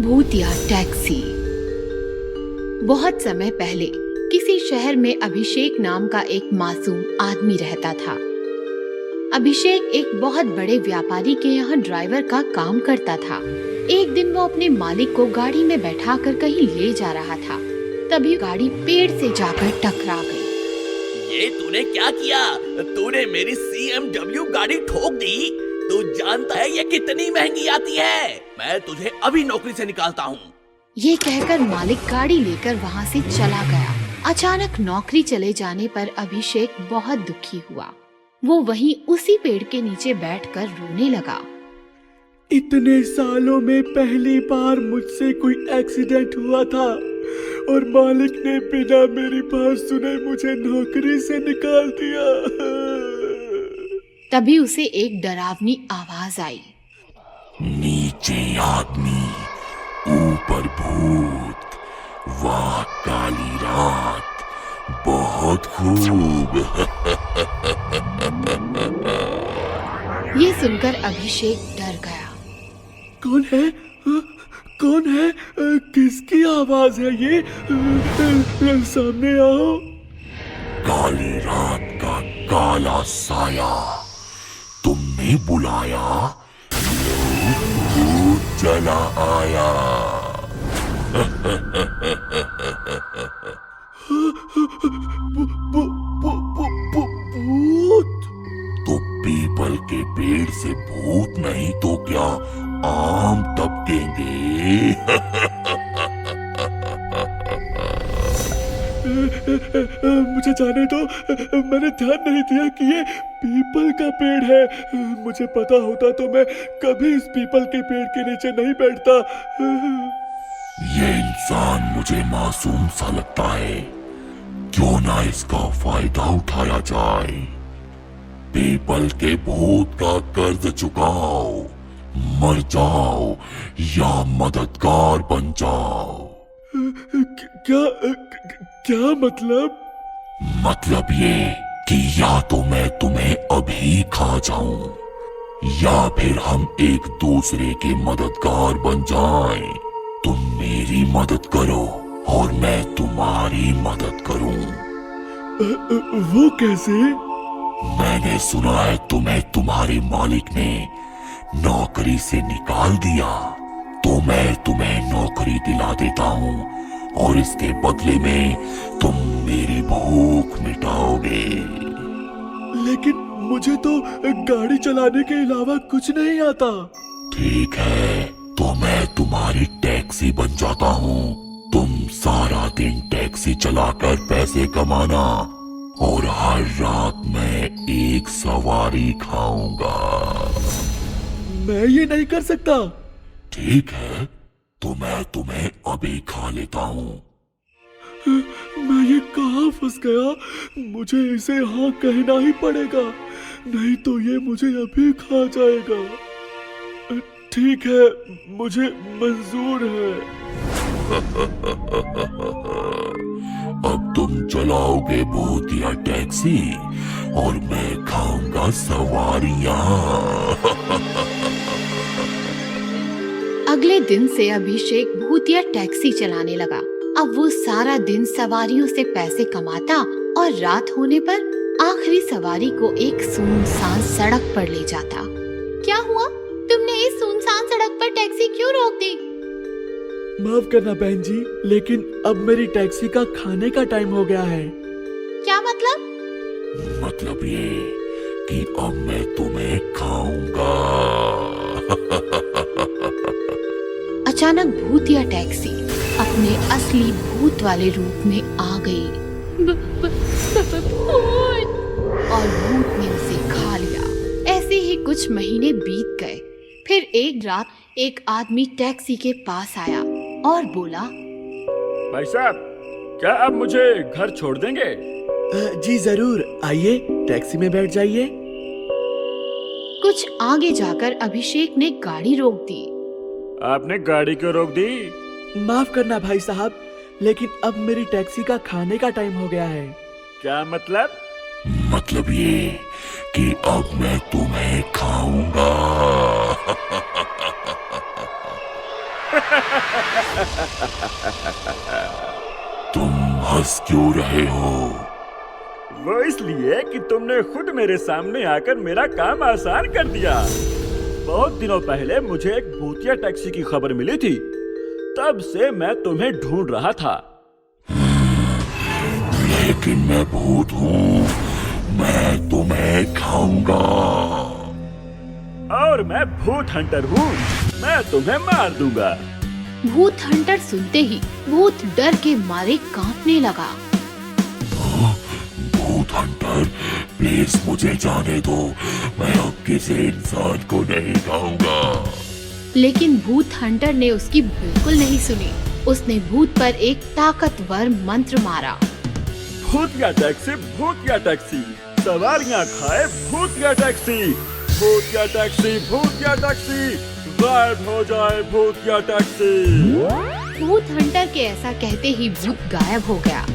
भूतिया टैक्सी। बहुत समय पहले किसी शहर में अभिषेक नाम का एक मासूम आदमी रहता था। अभिषेक एक बहुत बड़े व्यापारी के यहाँ ड्राइवर का काम करता था। एक दिन वो अपने मालिक को गाड़ी में बैठाकर कहीं ले जा रहा था, तभी गाड़ी पेड़ से जाकर टकरा गई। ये तूने क्या किया? तूने मेरी CMW गाड़ी ठोक दी। तू जानता है ये कितनी महंगी आती है? मैं तुझे अभी नौकरी से निकालता हूँ। ये कहकर मालिक गाड़ी लेकर वहाँ से चला गया। अचानक नौकरी चले जाने पर अभिषेक बहुत दुखी हुआ। वो वहीं उसी पेड़ के नीचे बैठकर रोने लगा। इतने सालों में पहली बार मुझसे कोई एक्सीडेंट हुआ था और मालिक ने बिना मेरी बात सुने मुझे नौकरी से निकाल दिया। तभी उसे एक डरावनी आवाज आई। नीचे आदमी, ऊपर भूत, वाह काली रात, बहुत खूब। ये सुनकर अभिषेक डर गया। कौन है? कौन है? किसकी आवाज है ये? सामने आओ। काली रात का काला साया, तुमने बुलाया, लो भूत चला आया। भूत? तो पीपल के पेड़ से भूत नहीं तो क्या आम टपकेंगे? मुझे जाने दो, मैंने ध्यान नहीं दिया कि ये पीपल का पेड़ है। मुझे पता होता तो मैं कभी इस पीपल के पेड़ के नीचे नहीं बैठता। ये इंसान मुझे मासूम सा लगता है, क्यों ना इसका फायदा उठाया जाए। पीपल के भूत का कर्ज चुकाओ, मर जाओ या मददगार बन जाओ। क्या क्या मतलब? मतलब ये कि या तो मैं तुम्हें अभी खा जाऊं या फिर हम एक दूसरे के मददगार बन जाएं। तुम मेरी मदद करो और मैं तुम्हारी मदद करूं। वो कैसे? मैंने सुना है तुम्हें तुम्हारे मालिक ने नौकरी से निकाल दिया, तो मैं तुम्हें नौकरी दिला देता हूँ और इसके बदले में तुम मेरी भूख मिटाओगे। लेकिन मुझे तो गाड़ी चलाने के अलावा कुछ नहीं आता। ठीक है, तो मैं तुम्हारी टैक्सी बन जाता हूँ। तुम सारा दिन टैक्सी चलाकर पैसे कमाना और हर रात मैं एक सवारी खाऊंगा। मैं ये नहीं कर सकता। ठीक है, तो मैं तुम्हें अभी खा लेता हूँ। मैं ये कहाँ फंस गया? मुझे इसे हाँ कहना ही पड़ेगा, नहीं तो ये मुझे अभी खा जाएगा। ठीक है, मुझे मंजूर है। अब तुम चलाओगे भूतिया टैक्सी और मैं खाऊंगा सवारियां। अगले दिन से अभिषेक भूतिया टैक्सी चलाने लगा। अब वो सारा दिन सवारियों से पैसे कमाता और रात होने पर आखिरी सवारी को एक सुनसान सड़क पर ले जाता। क्या हुआ? तुमने इस सुनसान सड़क पर टैक्सी क्यों रोक दी? माफ करना बहन जी, लेकिन अब मेरी टैक्सी का खाने का टाइम हो गया है। क्या मतलब? मतलब ये कि अब मैं तुम्हें खाऊंगा। अचानक भूतिया टैक्सी अपने असली भूत वाले रूप में आ गई और भूत ने उसे खा लिया। ऐसे ही कुछ महीने बीत गए। फिर एक रात एक आदमी टैक्सी के पास आया और बोला, भाई साहब, क्या आप मुझे घर छोड़ देंगे? जी जरूर, आइए टैक्सी में बैठ जाइए। कुछ आगे जाकर अभिषेक ने गाड़ी रोक दी। आपने गाड़ी क्यों रोक दी? माफ करना भाई साहब, लेकिन अब मेरी टैक्सी का खाने का टाइम हो गया है। क्या मतलब? मतलब ये कि अब मैं तुम्हें खाऊंगा। तुम हंस क्यों रहे हो? वो इसलिए कि तुमने खुद मेरे सामने आकर मेरा काम आसान कर दिया। बहुत दिनों पहले मुझे एक भूतिया टैक्सी की खबर मिली थी, तब से मैं तुम्हें ढूंढ रहा था। लेकिन मैं भूत हूँ, मैं तुम्हें खाऊंगा। और मैं भूत हंटर हूँ, मैं तुम्हें मार दूंगा। भूत हंटर सुनते ही भूत डर के मारे कांपने लगा। भूत हंटर, प्लीज मुझे जाने दो, मैं अब किसी इंसान को नहीं खाऊंगा। लेकिन भूत हंटर ने उसकी बिल्कुल नहीं सुनी। उसने भूत पर एक ताकतवर मंत्र मारा। भूतिया टैक्सी, सवारियाँ खाए भूतिया टैक्सी, भूतिया टैक्सी, भूतिया टैक्सी, गायब हो जाए भूतिया टैक्सी। भूत हंटर के ऐसा कहते ही भूत गायब हो गया।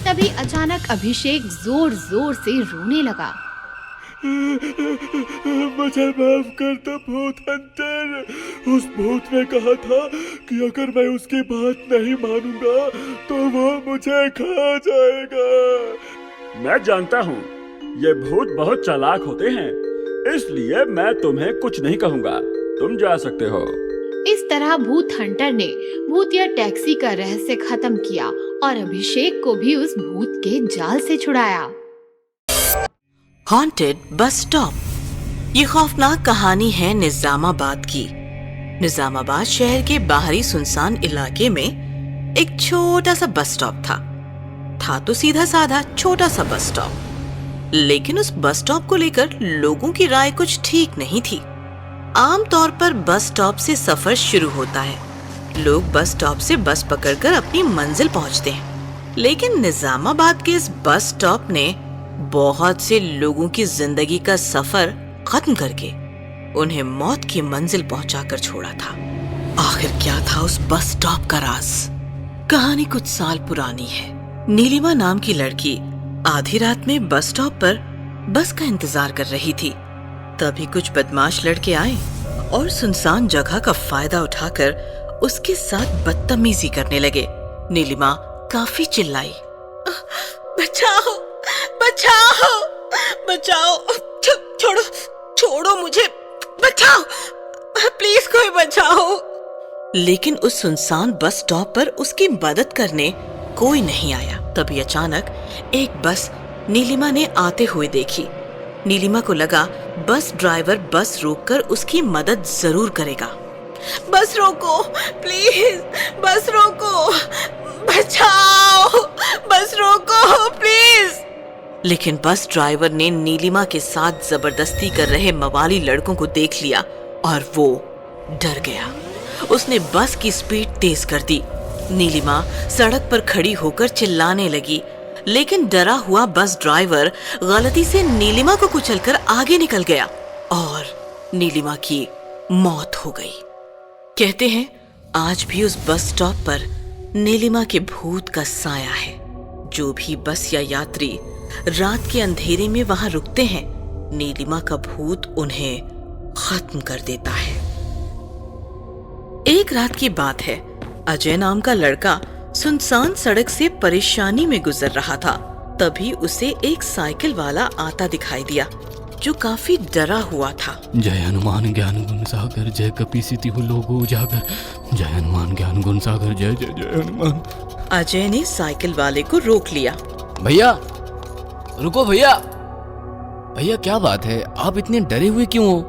तभी अचानक अभिषेक जोर जोर से रोने लगा। मुझे माफ कर दो भूत हंटर। उस भूत ने कहा था कि अगर मैं उसकी बात नहीं मानूंगा तो वो मुझे खा जाएगा। मैं जानता हूँ ये भूत बहुत चालाक होते हैं, इसलिए मैं तुम्हें कुछ नहीं कहूँगा। तुम जा सकते हो। इस तरह भूत हंटर ने भूतिया टैक्सी का रहस्य खत्म किया और अभिषेक को भी उस भूत के जाल से छुड़ाया। Haunted bus stop. ये खौफनाक कहानी है निजामाबाद की। निजामाबाद शहर के बाहरी सुनसान इलाके में एक छोटा सा बस स्टॉप था तो सीधा साधा छोटा सा बस स्टॉप। लेकिन उस बस स्टॉप को लेकर लोगों की राय कुछ ठीक नहीं थी। आमतौर पर बस स्टॉप से सफर शुरू होता है। लोग बस स्टॉप से बस पकड़कर अपनी मंजिल पहुंचते हैं। लेकिन निजामाबाद के इस बस स्टॉप ने बहुत से लोगों की जिंदगी का सफर खत्म करके उन्हें मौत की मंजिल पहुंचाकर छोड़ा था। आखिर क्या था उस बस स्टॉप का राज? कहानी कुछ साल पुरानी है। नीलिमा नाम की लड़की आधी रात में बस स्टॉप पर बस का इंतजार कर रही थी। तभी कुछ बदमाश लड़के आए और सुनसान जगह का फायदा उठाकर उसके साथ बदतमीजी करने लगे। नीलिमा काफी चिल्लाई, बचाओ, बचाओ, बचाओ, छोड़ो, छोड़ो मुझे, बचाओ, प्लीज कोई बचाओ। लेकिन उस सुनसान बस स्टॉप पर उसकी मदद करने कोई नहीं आया। तभी अचानक एक बस नीलिमा ने आते हुए देखी। नीलिमा को लगा बस ड्राइवर बस रोककर उसकी मदद जरूर करेगा। बस रोको, प्लीज, बस रोको, बचाओ, बस रोको, प्लीज। लेकिन बस ड्राइवर ने नीलिमा के साथ जबरदस्ती कर रहे मवाली लड़कों को देख लिया और वो डर गया। उसने बस की स्पीड तेज कर दी। नीलिमा सड़क पर खड़ी होकर चिल्लाने लगी, लेकिन डरा हुआ बस ड्राइवर गलती से नीलिमा को कुचलकर आगे निकल गया और नीलिमा की मौत हो गई। कहते हैं आज भी उस बस स्टॉप पर नीलिमा के भूत का साया है। जो भी बस या यात्री रात के अंधेरे में वहां रुकते हैं, नीलिमा का भूत उन्हें खत्म कर देता है। एक रात की बात है। अजय नाम का लड़का सुनसान सड़क से परेशानी में गुजर रहा था। तभी उसे एक साइकिल वाला आता दिखाई दिया जो काफी डरा हुआ था। जय हनुमान ज्ञान गुण सागर, जय कपीसिति लोगो उजागर, जय हनुमान ज्ञान गुण सागर, जय जय जय हनुमान। अजय ने साइकिल वाले को रोक लिया। भैया रुको, भैया भैया क्या बात है, आप इतने डरे हुए क्यों हो?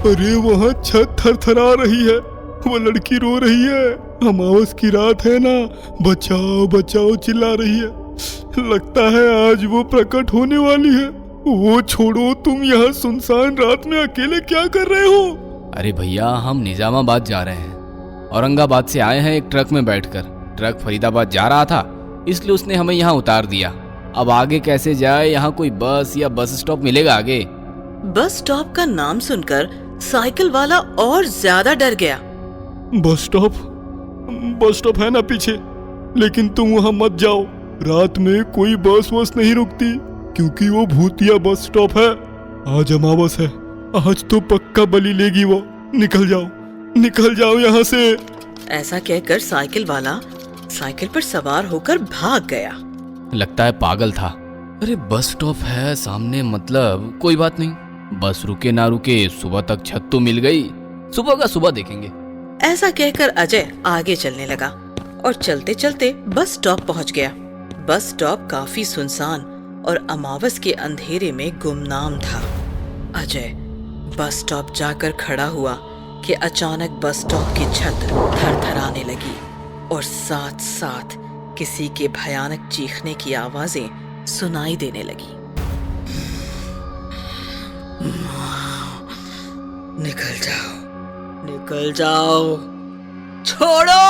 अरे वहाँ छत थरथरा रही है, वो लड़की रो रही है। अमावस की रात है ना, बचाओ बचाओ चिल्ला रही है। लगता है आज वो प्रकट होने वाली है। वो छोड़ो, तुम यहाँ सुनसान रात में अकेले क्या कर रहे हो? अरे भैया हम निजामाबाद जा रहे हैं। औरंगाबाद से आए हैं एक ट्रक में बैठकर। ट्रक फरीदाबाद जा रहा था, इसलिए उसने हमें यहाँ उतार दिया। अब आगे कैसे जाए, यहाँ कोई बस या बस स्टॉप मिलेगा आगे? बस स्टॉप का नाम सुनकर साइकिल वाला और ज्यादा डर गया। Bus stop? बस स्टॉप है ना पीछे, लेकिन तुम वहां मत जाओ। रात में कोई बस वस नहीं रुकती, क्योंकि वो भूतिया बस स्टॉप है। आज अमावस है, आज तो पक्का बलि लेगी वो। निकल जाओ यहाँ से। ऐसा कहकर साइकिल वाला साइकिल पर सवार होकर भाग गया। लगता है पागल था। अरे बस स्टॉप है सामने, मतलब कोई बात नहीं, बस रुके ना रुके सुबह तक छत तो मिल गई, सुबह का सुबह देखेंगे। ऐसा कहकर अजय आगे चलने लगा और चलते चलते बस स्टॉप पहुंच गया। बस स्टॉप काफी सुनसान और अमावस के अंधेरे में गुमनाम था। अजय बस स्टॉप जाकर खड़ा हुआ कि अचानक बस स्टॉप की छत थरथराने लगी और साथ साथ किसी के भयानक चीखने की आवाजें सुनाई देने लगी। निकल जाओ, छोड़ो,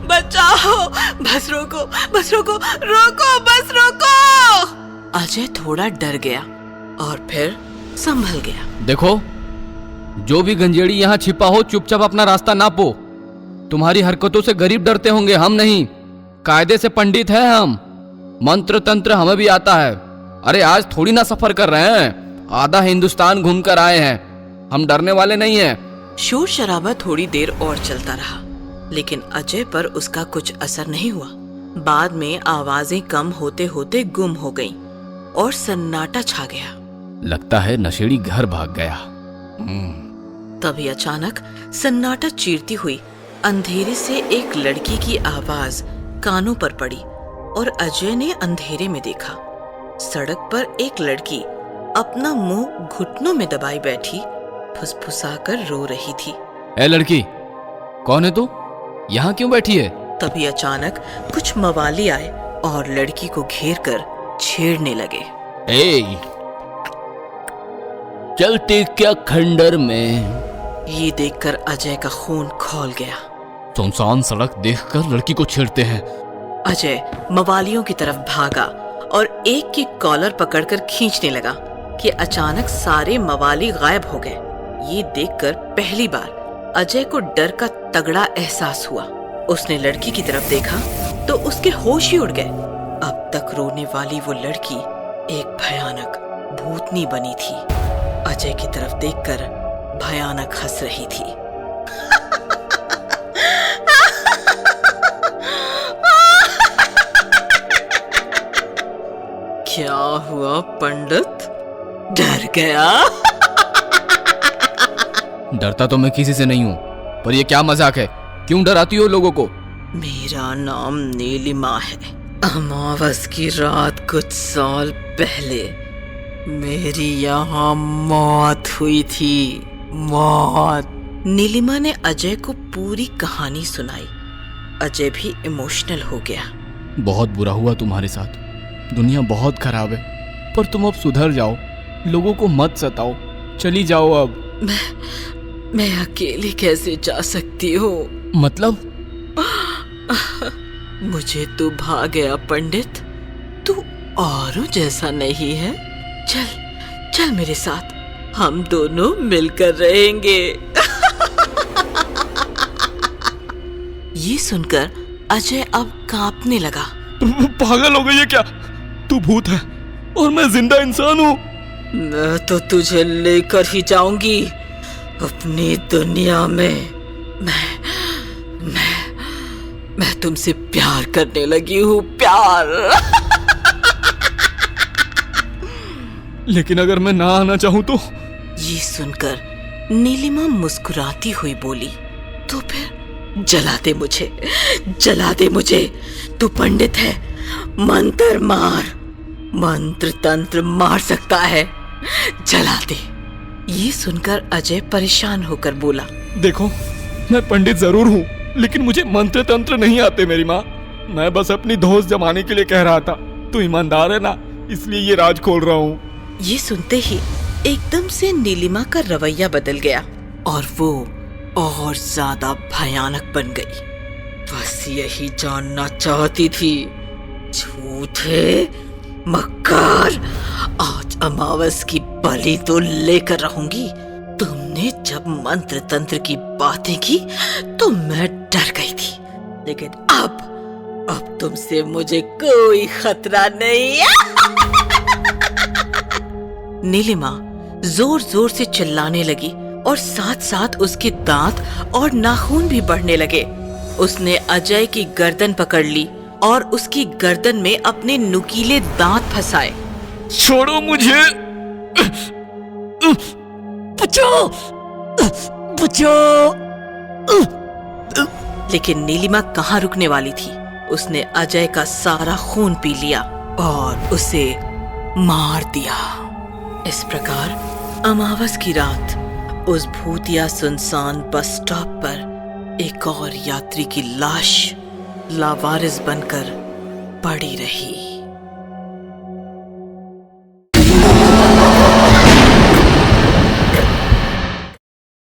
बचाओ, बस रोको, बस रोको। अजय थोड़ा डर गया और फिर संभल गया। देखो, जो भी गंजेड़ी यहाँ छिपा हो, चुपचाप अपना रास्ता नापो। तुम्हारी हरकतों से गरीब डरते होंगे, हम नहीं। कायदे से पंडित है हम, मंत्र तंत्र हमें भी आता है। अरे आज थोड़ी ना सफर कर रहे हैं, आधा हिंदुस्तान घूम कर आए हैं, हम डरने वाले नहीं हैं। शोर शराबा थोड़ी देर और चलता रहा, लेकिन अजय पर उसका कुछ असर नहीं हुआ। बाद में आवाजें कम होते होते गुम हो गईं और सन्नाटा छा गया। लगता है नशेड़ी घर भाग गया। तभी अचानक सन्नाटा चीरती हुई अंधेरे से एक लड़की की आवाज कानों पर पड़ी और अजय ने अंधेरे में देखा। सड़क पर एक लड़की अपना मुंह घुटनों में दबाई बैठी फुसफुसाकर रो रही थी। ए लड़की, कौन है तू? यहाँ क्यों बैठी है? तभी अचानक कुछ मवाली आए और लड़की को घेर कर छेड़ने लगे। ए, चलते क्या खंडर में? ये देखकर अजय का खून खौल गया। सुनसान सड़क देखकर लड़की को छेड़ते हैं। अजय मवालियों की तरफ भागा और एक की कॉलर पकड़कर खींचने लगा कि अचानक सारे मवाली गायब हो गए। ये देखकर पहली बार अजय को डर का तगड़ा एहसास हुआ। उसने लड़की की तरफ देखा तो उसके होश ही उड़ गए। अब तक रोने वाली वो लड़की एक भयानक भूतनी बनी थी। अजय की तरफ देखकर भयानक हंस रही थी। क्या हुआ पंडित, डर गया? डरता तो मैं किसी से नहीं हूँ, पर ये क्या मजाक है? क्यों डराती हो लोगों को? मेरा नाम नीलिमा है। अमावस की रात कुछ साल पहले मेरी यहाँ मौत हुई थी। मौत। नीलिमा ने अजय को पूरी कहानी सुनाई। अजय भी इमोशनल हो गया। बहुत बुरा हुआ तुम्हारे साथ, दुनिया बहुत खराब है, पर तुम अब सुधर जाओ, लोगों को मत सताओ, चली जाओ अब। मैं अकेले कैसे जा सकती हूँ? मतलब? मुझे तू भा गया पंडित, तू औरों जैसा नहीं है। चल मेरे साथ, हम दोनों मिलकर रहेंगे। ये सुनकर अजय अब कांपने लगा। पागल हो गई है क्या? तू भूत है और मैं जिंदा इंसान हूँ। मैं तो तुझे लेकर ही जाऊंगी अपनी दुनिया में। मैं तुमसे प्यार करने लगी हूँ, प्यार। लेकिन अगर मैं ना आना चाहूँ तो? ये सुनकर नीलिमा मुस्कुराती हुई बोली, तो फिर जला दे मुझे। तू पंडित है, मंत्र मार, मंत्र तंत्र मार सकता है, जला दे। ये सुनकर अजय परेशान होकर बोला, देखो, मैं पंडित जरूर हूँ, लेकिन मुझे मंत्र तंत्र नहीं आते मेरी माँ। मैं बस अपनी धौंस जमाने के लिए कह रहा था। तू ईमानदार है ना, इसलिए ये राज खोल रहा हूँ। ये सुनते ही एकदम से नीलिमा का रवैया बदल गया और वो और ज्यादा भयानक बन गई। बस यही जानना चाहती थी, झूठे मक्कार, आज अमावस की बलि तो लेकर रहूंगी, तुम तूने जब मंत्र तंत्र की बातें की तो मैं डर गई थी, लेकिन अब तुमसे मुझे कोई खतरा नहीं है। नीलिमा जोर जोर से चिल्लाने लगी और साथ साथ उसके दांत और नाखून भी बढ़ने लगे। उसने अजय की गर्दन पकड़ ली और उसकी गर्दन में अपने नुकीले दांत फंसाए। छोड़ो मुझे, बचाओ, बचाओ। लेकिन नीलिमा कहाँ रुकने वाली थी। उसने अजय का सारा खून पी लिया और उसे मार दिया। इस प्रकार अमावस की रात उस भूतिया सुनसान बस स्टॉप पर एक और यात्री की लाश लावारिस बनकर पड़ी रही।